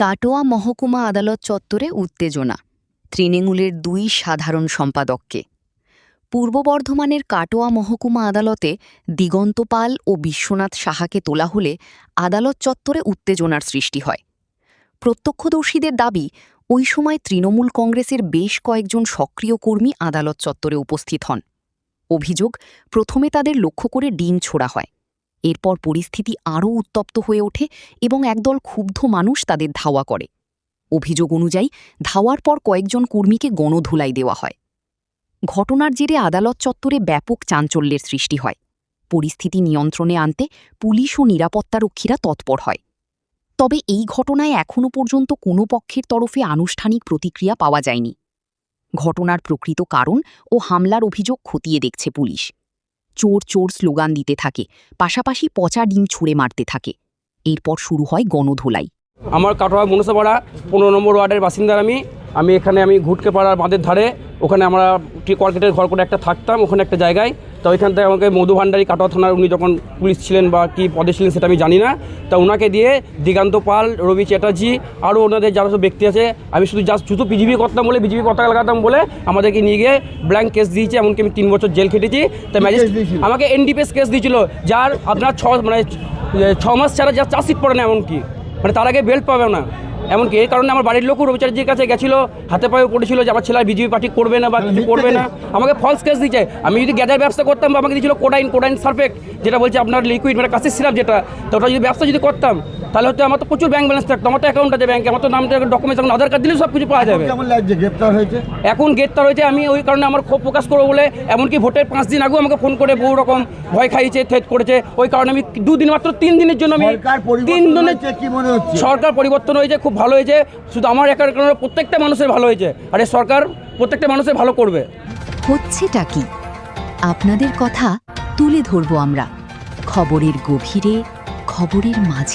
কাটোয়া মহকুমা আদালত চত্বরে উত্তেজনা, তৃণমূলের ২ সাধারণ সম্পাদককে। পূর্ব বর্ধমানের কাটোয়া মহকুমা আদালতে দিগন্ত পাল ও বিশ্বনাথ সাহাকে তোলা হলে আদালত চত্বরে উত্তেজনার সৃষ্টি হয়। প্রত্যক্ষদর্শীদের দাবি, ওই সময় তৃণমূল কংগ্রেসের বেশ কয়েকজন সক্রিয় কর্মী আদালত চত্বরে উপস্থিত হন। অভিযোগ, প্রথমে তাদের লক্ষ্য করে ডিম ছোড়া হয়। এরপর পরিস্থিতি আরও উত্তপ্ত হয়ে ওঠে এবং একদল ক্ষুব্ধ মানুষ তাদের ধাওয়া করে। অভিযোগ অনুযায়ী ধাওয়ার পর কয়েকজন কর্মীকে গণধুলাই দেওয়া হয়। ঘটনার জেরে আদালত চত্বরে ব্যাপক চাঞ্চল্যের সৃষ্টি হয়। পরিস্থিতি নিয়ন্ত্রণে আনতে পুলিশ ও নিরাপত্তারক্ষীরা তৎপর হয়। তবে এই ঘটনায় এখনও পর্যন্ত কোনো পক্ষের তরফে আনুষ্ঠানিক প্রতিক্রিয়া পাওয়া যায়নি। ঘটনার প্রকৃত কারণ ও হামলার অভিযোগ খতিয়ে দেখছে পুলিশ। চোর চোর স্লোগান দিতে থাকে, পাশাপাশি পচা ডিম ছুঁড়ে মারতে থাকে। এরপর শুরু হয় গণধোলাই। আমার কাটোয়া মনসাপাড়া 15 নম্বর ওয়ার্ডের বাসিন্দার আমি এখানে ঘুটকে পাড়ার বাঁধের ধারে, ওখানে আমরা কর্কেটের ঘর করে একটা থাকতাম, ওখানে একটা জায়গায়। তো ওইখান থেকে আমাকে মধু ভান্ডারী কাটোয়া থানার উনি যখন পুলিশ ছিলেন বা কী পদে ছিলেন সেটা আমি জানি না, তা ওনাকে দিয়ে দিগন্ত পাল, রবি চ্যাটার্জি আরও ওনাদের যারা সব ব্যক্তি আছে, আমি শুধু বিজেপি করতাম বলে, বিজেপি পতাকা লাগাতাম বলে আমাদেরকে নিয়ে গিয়ে ব্ল্যাঙ্ক কেস দিয়েছে। এমনকি আমি 3 বছর জেল খেটেছি। তা ম্যাজিস্ট্রেট আমাকে এনডিপিএস কেস দিয়েছিল, যার আপনার 6 মাস ছাড়া যা চার্জশিট পড়ে না, এমনকি তার আগে বেল্ট পাবে না। এমনকি এই কারণে আমার বাড়ির লোকও রবি চ্যাটার্জির কাছে গেছিলো, হাতে পায়ে পড়েছিল যে আমার ছেলে বিজেপি পার্টি করবে না বা কিছু করবে না। আমাকে ফলস কেস দিয়েছে। আমি যদি গ্যাজার ব্যবসা করতাম বা আমাকে দিয়েছিল কোডাইন সারফেক্ট, যেটা বলছে আপনার লিকুইড কাশির সিরাপ, যেটা তো ওটা যদি ব্যবসা যদি করতাম তাহলে হচ্ছে আমার তো প্রচুর ব্যাঙ্ক ব্যালেন্স থাকতো, আমার তো অ্যাকাউন্ট আছে ব্যাঙ্কে, আমার তো নাম ডকুমেন্টস, এখন আধার কার্ড দিলে সব কিছু পাওয়া যাবে। এখন গ্রেপ্তার হয়েছে, আমি ওই কারণে আমার ক্ষোভ প্রকাশ করবো বলে, এমনকি ভোটের 5 দিন আগেও আমাকে ফোন করে বহু রকম ভয় খাইয়েছে, থ্রেট করেছে। ওই কারণে আমি 2 দিন, মাত্র 3 দিনের জন্য আমি 3 দিনের সরকার পরিবর্তন হয়েছে, খুব ভালো হয়েছে। শুধু আমার একার কারণে প্রত্যেকটা মানুষের ভালো হয়েছে, আর এই সরকার প্রত্যেকটা মানুষের ভালো করবে। হচ্ছেটা কি? আপনাদের কথা তুলে ধরব আমরা খবরের গভীরে, খবরের মাঝে।